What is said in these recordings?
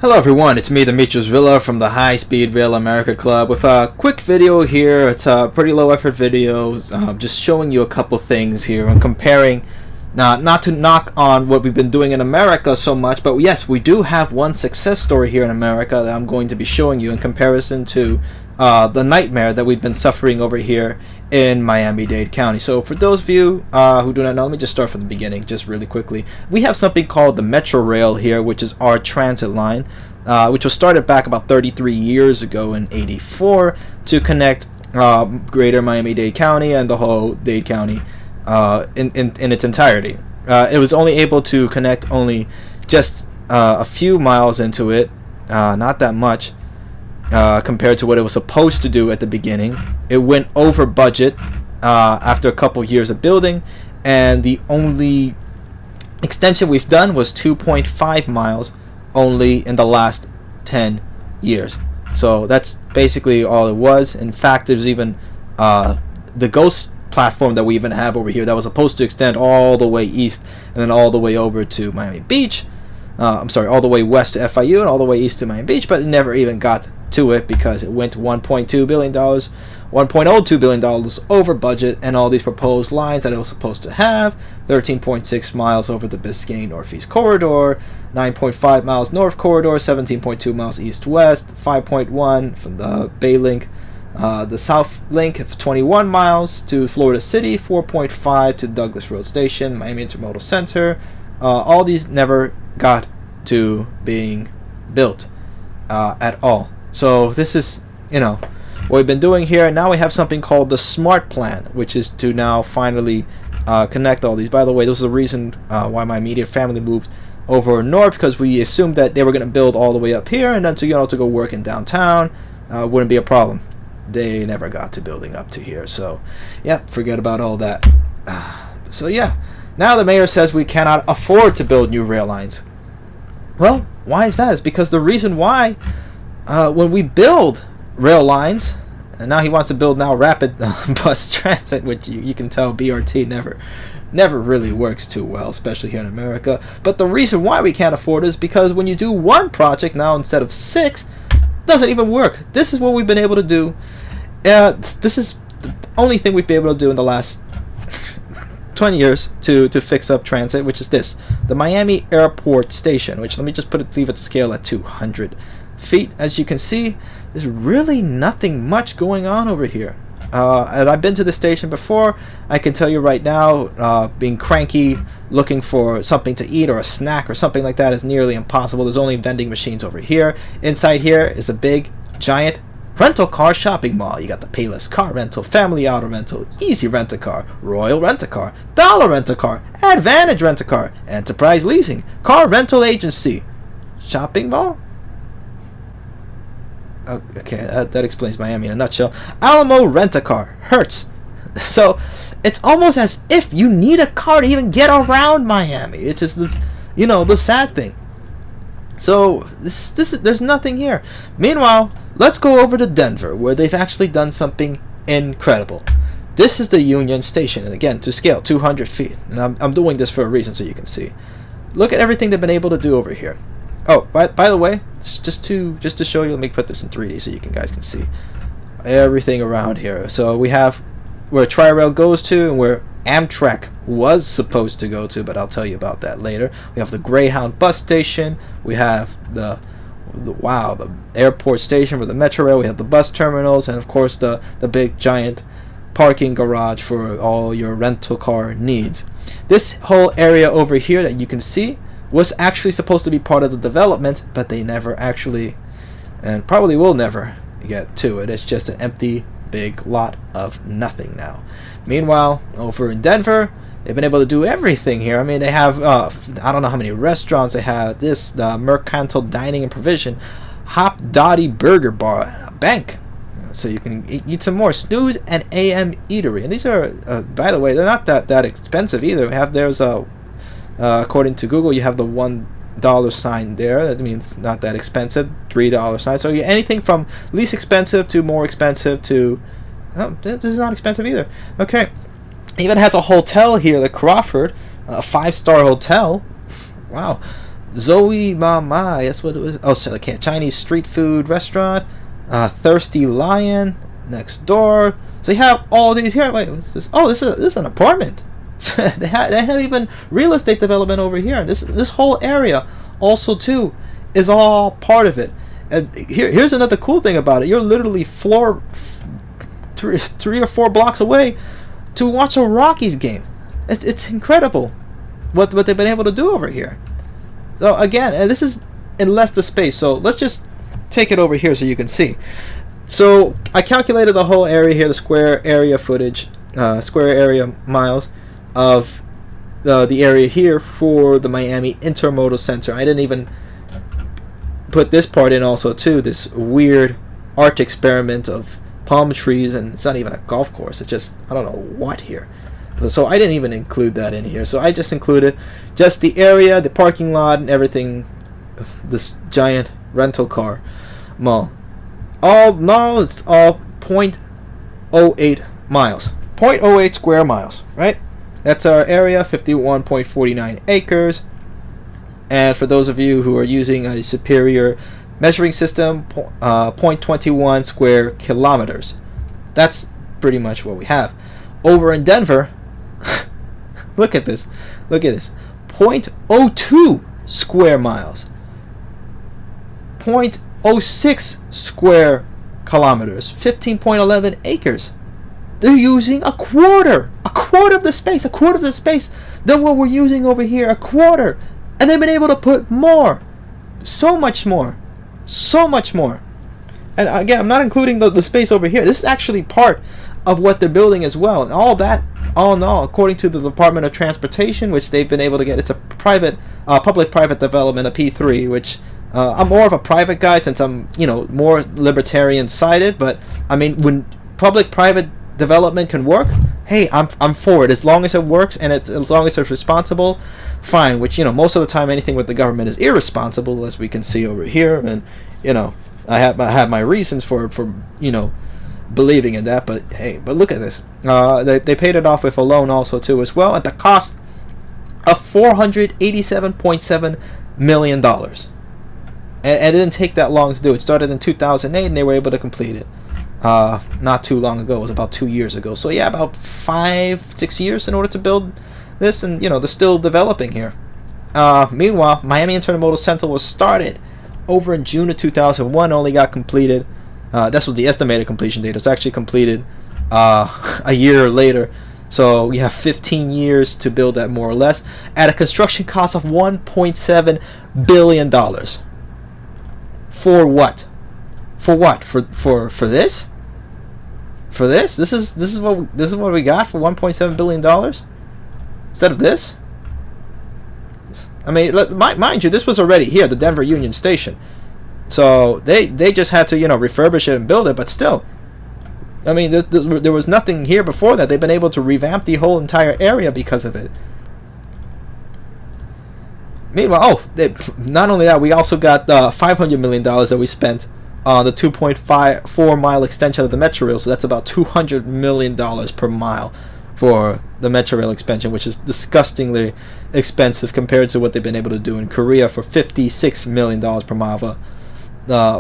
Hello everyone, it's me, Demetrius Villa from the High Speed Rail America Club with a quick video here. It's a pretty low effort video, just showing you a couple things here and comparing, not to knock on what we've been doing in America so much, but yes, we do have one success story here in America that I'm going to be showing you in comparison to the nightmare that we've been suffering over here in Miami-Dade County. So for those of you who do not know, let me just start from the beginning just really quickly. We have something called the Metro Rail here, which is our transit line, which was started back about 33 years ago in '84 to connect greater Miami-Dade County and the whole Dade County in its entirety. It was only able to connect only just a few miles into it, not that much. Compared to what it was supposed to do at the beginning. It went over budget after a couple years of building, and the only extension we've done was 2.5 miles only in the last 10 years. So that's basically all it was. In fact, there's even the ghost platform that we even have over here that was supposed to extend all the way east and then all the way over to Miami Beach. All the way west to FIU and all the way east to Miami Beach, but it never even got to it because it went $1.2 billion, $1.02 billion over budget, and all these proposed lines that it was supposed to have: 13.6 miles over the Biscayne Northeast Corridor, 9.5 miles North Corridor, 17.2 miles East-West, 5.1 from the Bay Link, the South Link of 21 miles to Florida City, 4.5 to Douglas Road Station, Miami Intermodal Center. All these never got to being built at all. So this is, what we've been doing here. And now we have something called the SMART plan, which is to now finally connect all these. By the way, this is the reason why my immediate family moved over north, because we assumed that they were going to build all the way up here, and then to go work in downtown wouldn't be a problem. They never got to building up to here. So yeah, forget about all that. So yeah, now the mayor says we cannot afford to build new rail lines. Well, why is that? It's because the reason why, when we build rail lines, and now he wants to build now rapid bus transit, which you can tell BRT never really works too well, especially here in America. But the reason why we can't afford it is because when you do one project now instead of 6, it doesn't even work. This is what we've been able to do. This is the only thing we've been able to do in the last 20 years to fix up transit, which is this: the Miami Airport Station, which, let me just leave it to scale at 200 feet. As you can see, there's really nothing much going on over here. And I've been to the station before. I can tell you right now, being cranky, looking for something to eat or a snack or something like that is nearly impossible. There's only vending machines over here. Inside here is a big, giant rental car shopping mall. You got the Payless Car Rental, Family Auto Rental, Easy Rent-A-Car, Royal Rent-A-Car, Dollar Rent-A-Car, Advantage Rent-A-Car, Enterprise Leasing, Car Rental Agency, Shopping Mall? Okay, that explains Miami in a nutshell. Alamo Rent-A-Car, Hertz. So it's almost as if you need a car to even get around Miami. It's just this, the sad thing. So there's nothing here. Meanwhile, let's go over to Denver, where they've actually done something incredible. This is the Union Station, and again, to scale, 200 feet. And I'm doing this for a reason, so you can see. Look at everything they've been able to do over here. Oh, by the way, just to show you, let me put this in 3D so you guys can see everything around here. So we have where Tri-Rail goes to and where Amtrak was supposed to go to, but I'll tell you about that later. We have the Greyhound bus station. We have the airport station with the Metro Rail. We have the bus terminals, and of course the big giant parking garage for all your rental car needs. This whole area over here that you can see was actually supposed to be part of the development, but they never actually, and probably will never, get to it. It's just an empty big lot of nothing now. Meanwhile, over in Denver, they've been able to do everything here. I mean, they have I don't know how many restaurants they have. This Mercantile Dining and Provision, Hop Dottie Burger Bar, bank, so you can eat some more. Snooze and AM Eatery, and these are by the way, they're not that expensive either. There's according to Google, you have the $1 sign there. That means not that expensive. $3 sign. So anything from least expensive to more expensive to, this is not expensive either. Okay, even has a hotel here, the Crawford, a 5-star hotel. Wow. Zoe Mama, that's what it was. Oh, so okay, Chinese street food restaurant. Thirsty Lion next door. So you have all these here. Wait, what's this? Oh, this is an apartment. they have even real estate development over here. This whole area also too is all part of it. And here's another cool thing about it. You're literally three or four blocks away to watch a Rockies game. It's incredible what they've been able to do over here. So again, and this is in less the space. So let's just take it over here so you can see. So I calculated the whole area here, the square area footage, square area miles of the area here for the Miami Intermodal Center. I didn't even put this part in also too, this weird art experiment of palm trees, and it's not even a golf course. It's just, I don't know what here. So I didn't even include that in here. So I just included just the area, the parking lot, and everything. This giant rental car mall. No, it's all 0.08 miles. 0.08 square miles, right? That's our area, 51.49 acres. And for those of you who are using a superior measuring system, 0.21 square kilometers. That's pretty much what we have. Over in Denver, look at this. 0.02 square miles. 0.06 square kilometers. 15.11 acres. They're using a quarter of the space than what we're using over here, a quarter. And they've been able to put more. So much more. And again, I'm not including the space over here. This is actually part of what they're building as well. And all in all, according to the Department of Transportation, which they've been able to get, it's a public-private development, a P3, which I'm more of a private guy since I'm, more libertarian-sided. But, I mean, when public-private development can work, hey, I'm for it. As long as it works and as long as it's responsible, fine. Which, most of the time anything with the government is irresponsible, as we can see over here. And, I have my reasons for believing in that. But hey, look at this. They paid it off with a loan also too as well at the cost of $487.7 million. And it didn't take that long to do. It started in 2008 and they were able to complete it. Not too long ago. It was about 2 years ago. So yeah, about 5-6 years in order to build this, and they're still developing here. Meanwhile, Miami Intermodal Center was started over in June of 2001, only got completed. This was the estimated completion date. It's actually completed a year later. So we have 15 years to build that, more or less, at a construction cost of $1.7 billion. For what? For what? For this? For this? This is what we got for $1.7 billion? Instead of this? I mean, mind you, this was already here, the Denver Union Station. So they just had to, refurbish it and build it, but still. I mean, there was nothing here before that. They've been able to revamp the whole entire area because of it. Meanwhile, not only that, we also got $500 million that we spent on the 2.4 mile extension of the Metro Rail. So that's about $200 million per mile for the Metro Rail expansion, which is disgustingly expensive compared to what they've been able to do in Korea for $56 million per mile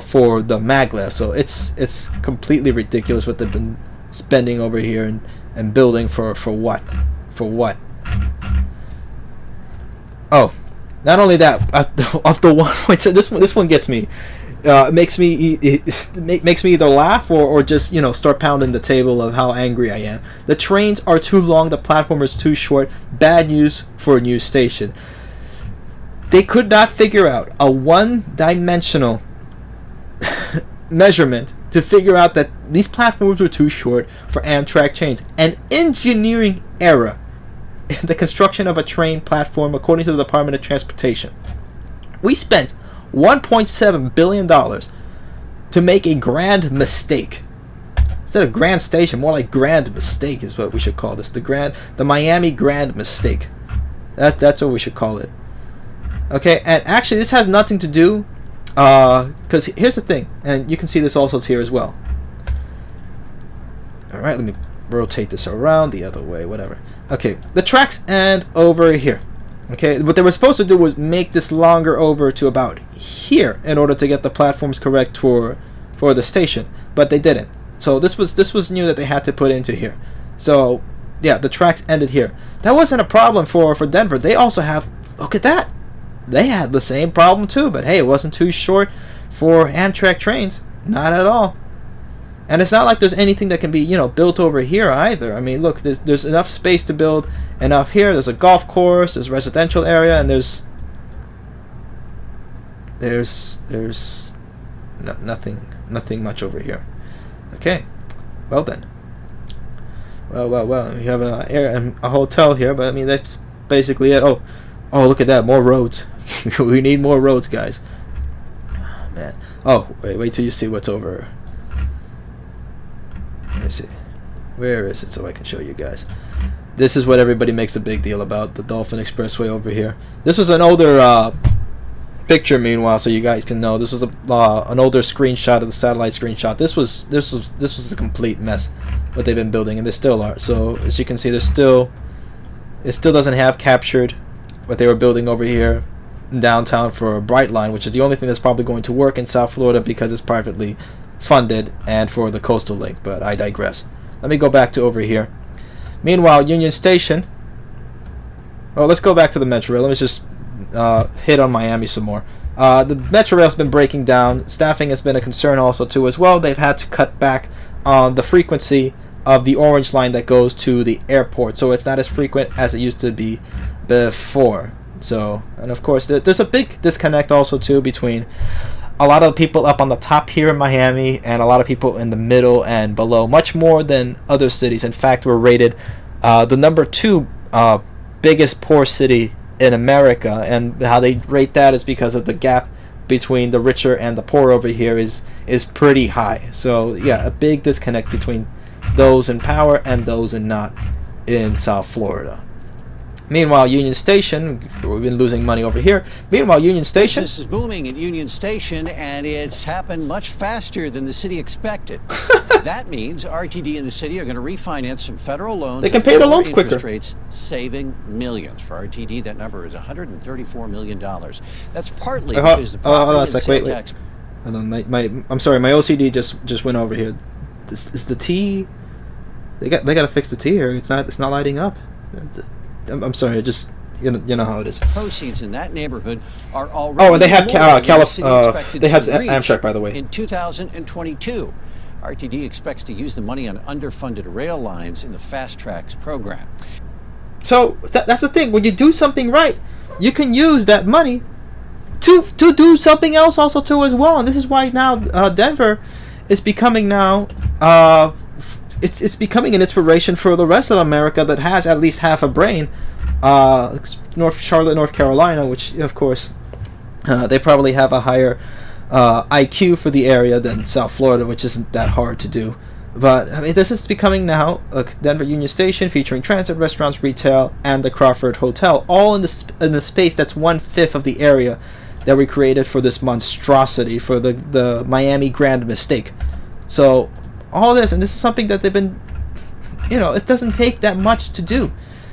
for the maglev. So it's completely ridiculous what they've been spending over here and building for what? For what? Oh, not only that, of the 1.7, this one gets me. It makes me either laugh or just start pounding the table of how angry I am. The trains are too long, the platform is too short. Bad news for a new station. They could not figure out a one-dimensional measurement to figure out that these platforms were too short for Amtrak trains. An engineering error in the construction of a train platform, according to the Department of Transportation. We spent $1.7 billion to make a grand mistake. Instead of grand station, more like grand mistake is what we should call this. The Miami Grand Mistake. That's what we should call it. Okay, and actually this has nothing to do, because here's the thing, and you can see this also here as well. Alright, let me rotate this around the other way, whatever. Okay, the tracks end over here. Okay, what they were supposed to do was make this longer over to about here in order to get the platforms correct for the station, but they didn't. So this was new that they had to put into here. So yeah, the tracks ended here. That wasn't a problem for Denver. They also have, look at that, they had the same problem too, but hey, it wasn't too short for Amtrak trains, not at all. And it's not like there's anything that can be, you know, built over here either. I mean, look, there's enough space to build enough here. There's a golf course, there's residential area, and there's nothing much over here. Okay, well then. Well. You have a hotel here, but I mean that's basically it. Oh, look at that, more roads. We need more roads, guys. Oh, man. Oh, wait till you see what's over. Let me see. Where is it so I can show you guys? This is what everybody makes a big deal about, the Dolphin Expressway over here. This was an older picture, meanwhile, so you guys can know. This was an older screenshot of the satellite screenshot. This was a complete mess what they've been building, and they still are. So as you can see, it still doesn't have captured what they were building over here in downtown for a Brightline, which is the only thing that's probably going to work in South Florida because it's privately funded, and for the coastal link, but I digress. Let me go back to over here. Meanwhile, Union Station. Oh, let's go back to the Metro Rail. Let me just hit on Miami some more. The Metro Rail's been breaking down. Staffing has been a concern also too as well. They've had to cut back on the frequency of the orange line that goes to the airport, so it's not as frequent as it used to be before. So, and of course, there's a big disconnect also too between a lot of the people up on the top here in Miami and a lot of people in the middle and below, much more than other cities. In fact, we're rated the number 2 biggest poor city in America, and how they rate that is because of the gap between the richer and the poor over here is pretty high. So yeah, a big disconnect between those in power and those not in South Florida. Meanwhile, Union Station, we've been losing money over here. Meanwhile, Union Station. This is booming at Union Station, and it's happened much faster than the city expected. That means RTD and the city are going to refinance some federal loans. They can pay their loans quicker. Rates, saving millions. For RTD, that number is $134 million. That's partly because the property and sale tax. And then I'm sorry, my OCD just went over here. This is the T. They got to fix the T here. It's not lighting up. I'm sorry, it just you know how it is. Proceeds in that neighborhood are already. Oh, they have they have Amtrak, by the way. In 2022, RTD expects to use the money on underfunded rail lines in the Fast Tracks program. So that's the thing. When you do something right, you can use that money to do something else also too as well. And this is why now Denver is becoming now. It's becoming an inspiration for the rest of America that has at least half a brain. Charlotte, North Carolina, which of course they probably have a higher IQ for the area than South Florida, which isn't that hard to do. But I mean, this is becoming now a Denver Union Station featuring transit, restaurants, retail, and the Crawford Hotel, all in the space that's 1/5 of the area that we created for this monstrosity, for the Miami Grand Mistake. So all this, and this is something that they've been, it doesn't take that much to do.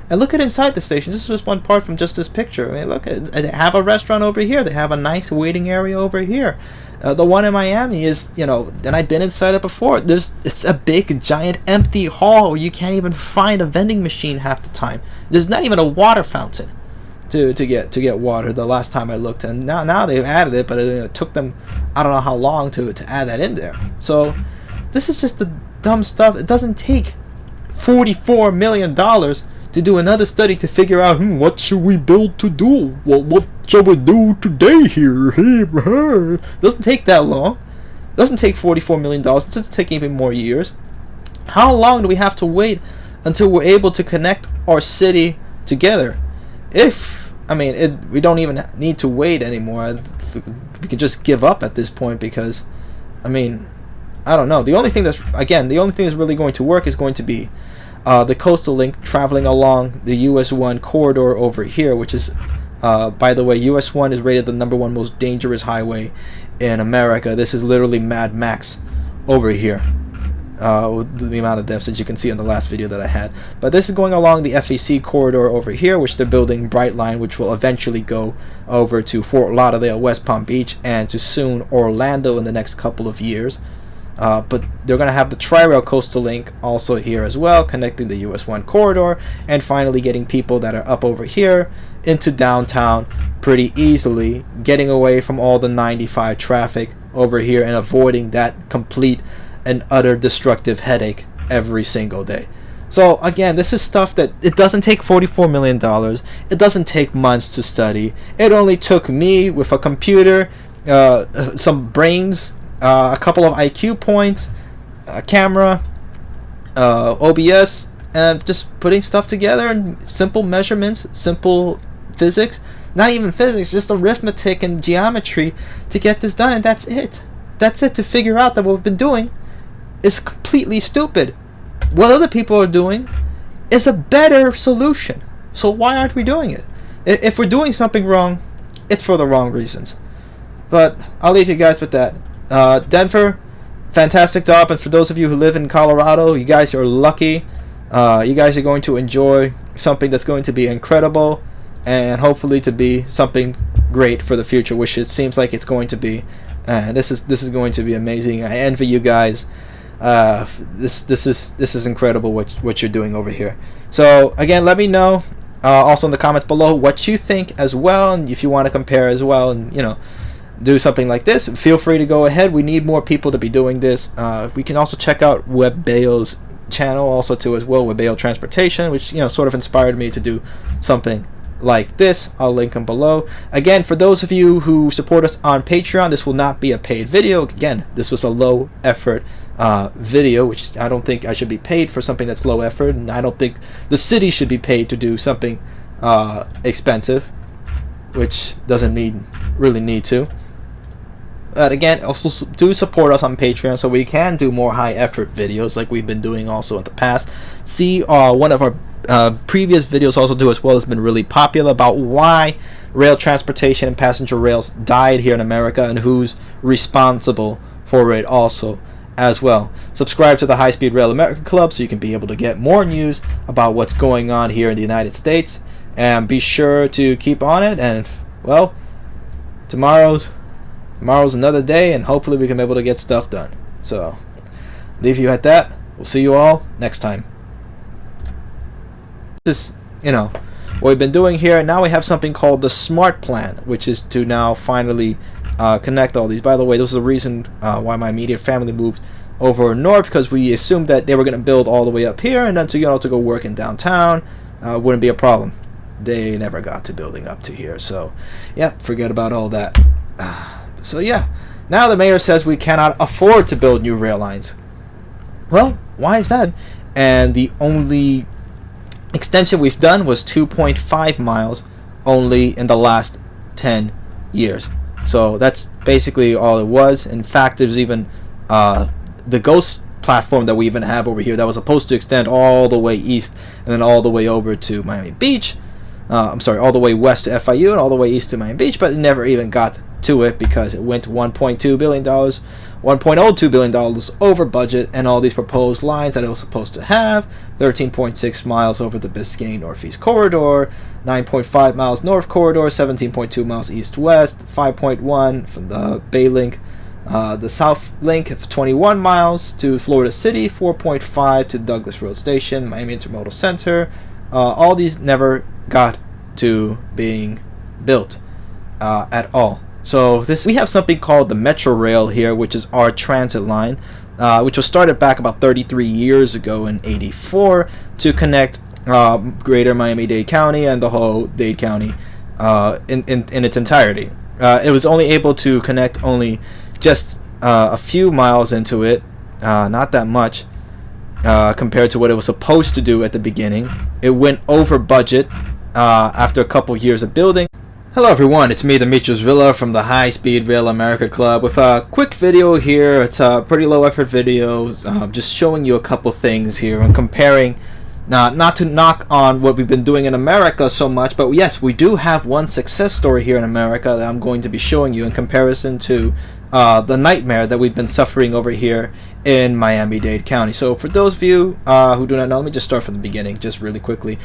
And look at inside the station. This is just one part from just this picture. I mean, look, they have a restaurant over here. They have a nice waiting area over here. The one in Miami is, and I've been inside it before. It's a big, giant, empty hall. You can't even find a vending machine half the time. There's not even a water fountain to get water the last time I looked. And now they've added it, but it took them, I don't know how long to add that in there. So this is just the dumb stuff. It doesn't take $44 million to do another study to figure out, what should we build to do? Well, what shall we do today here? Doesn't take that long. Doesn't take $44 million. It doesn't take even more years. How long do we have to wait until we're able to connect our city together? We don't even need to wait anymore. We could just give up at this point because, I don't know. The only thing that's really going to work is going to be the coastal link traveling along the US 1 corridor over here, which is, by the way, US 1 is rated the #1 most dangerous highway in America. This is literally Mad Max over here. with the amount of deaths, as you can see in the last video that I had. But this is going along the FAC corridor over here, which they're building Brightline, which will eventually go over to Fort Lauderdale, West Palm Beach, and to soon Orlando in the next couple of years. But they're going to have the Tri-Rail Coastal Link also here as well, connecting the US 1 corridor, and finally getting people that are up over here into downtown pretty easily, getting away from all the 95 traffic over here and avoiding that complete and utter destructive headache every single day. So again, this is stuff that it doesn't take $44 million. It doesn't take months to study. It only took me with a computer, some brains, a couple of IQ points, a camera, OBS, and just putting stuff together and simple measurements, simple physics, not even physics, just arithmetic and geometry to get this done. And that's it. That's it, to figure out that what we've been doing is completely stupid. What other people are doing is a better solution. So why aren't we doing it? If we're doing something wrong, it's for the wrong reasons. But I'll leave you guys with that. Denver, fantastic job. And for those of you who live in Colorado, you guys are lucky. You guys are going to enjoy something that's going to be incredible, and hopefully to be something great for the future, which it seems like it's going to be. And this is going to be amazing. I envy you guys. This is incredible what you're doing over here. So again, let me know also in the comments below what you think as well, and if you want to compare as well, and do something like this, feel free to go ahead. We need more people to be doing this. We can also check out Webeo's channel also too as well, Webeo Transportation, which sort of inspired me to do something like this. I'll link them below. Again, for those of you who support us on Patreon, this will not be a paid video. Again, this was a low effort video, which I don't think I should be paid for something that's low effort, and I don't think the city should be paid to do something expensive, which doesn't really need to. But again, also do support us on Patreon so we can do more high effort videos like we've been doing also in the past. See one of our previous videos also too as well has been really popular about why rail transportation and passenger rails died here in America and who's responsible for it also as well. Subscribe to the High Speed Rail America Club so you can be able to get more news about what's going on here in the United States, and be sure to keep on it. And well, tomorrow's another day, and hopefully we can be able to get stuff done. So leave you at that. We'll see you all next time. This what we've been doing here, and now we have something called the SMART plan, which is to now finally connect all these. By the way, this is the reason why my immediate family moved over north, because we assumed that they were going to build all the way up here, and then to go work in downtown wouldn't be a problem. They never got to building up to here, so yeah, forget about all that. So yeah, now the mayor says we cannot afford to build new rail lines. Well, why is that? And the only extension we've done was 2.5 miles only in the last 10 years. So that's basically all it was. In fact, there's even the ghost platform that we even have over here that was supposed to extend all the way east and then all the way over to Miami Beach. I'm sorry, all the way west to FIU and all the way east to Miami Beach, but it never even got to it because it went $1.2 billion, $1.02 billion over budget, and all these proposed lines that it was supposed to have: 13.6 miles over the Biscayne Northeast Corridor, 9.5 miles North Corridor, 17.2 miles East-West, 5.1 from the Bay Link, the South Link of 21 miles to Florida City, 4.5 to Douglas Road Station, Miami Intermodal Center. All these never got to being built at all. So we have something called the Metro Rail here, which is our transit line, which was started back about 33 years ago in '84 to connect greater Miami-Dade County and the whole Dade County in its entirety. It was only able to connect only just a few miles into it, not that much compared to what it was supposed to do at the beginning. It went over budget after a couple years of building. Hello everyone, it's me, Demetrius Villa from the High Speed Rail America Club with a quick video here. It's a pretty low effort video, just showing you a couple things here and comparing, not to knock on what we've been doing in America so much, but yes, we do have one success story here in America that I'm going to be showing you in comparison to the nightmare that we've been suffering over here in Miami-Dade County. So for those of you who do not know, let me just start from the beginning, just really quickly.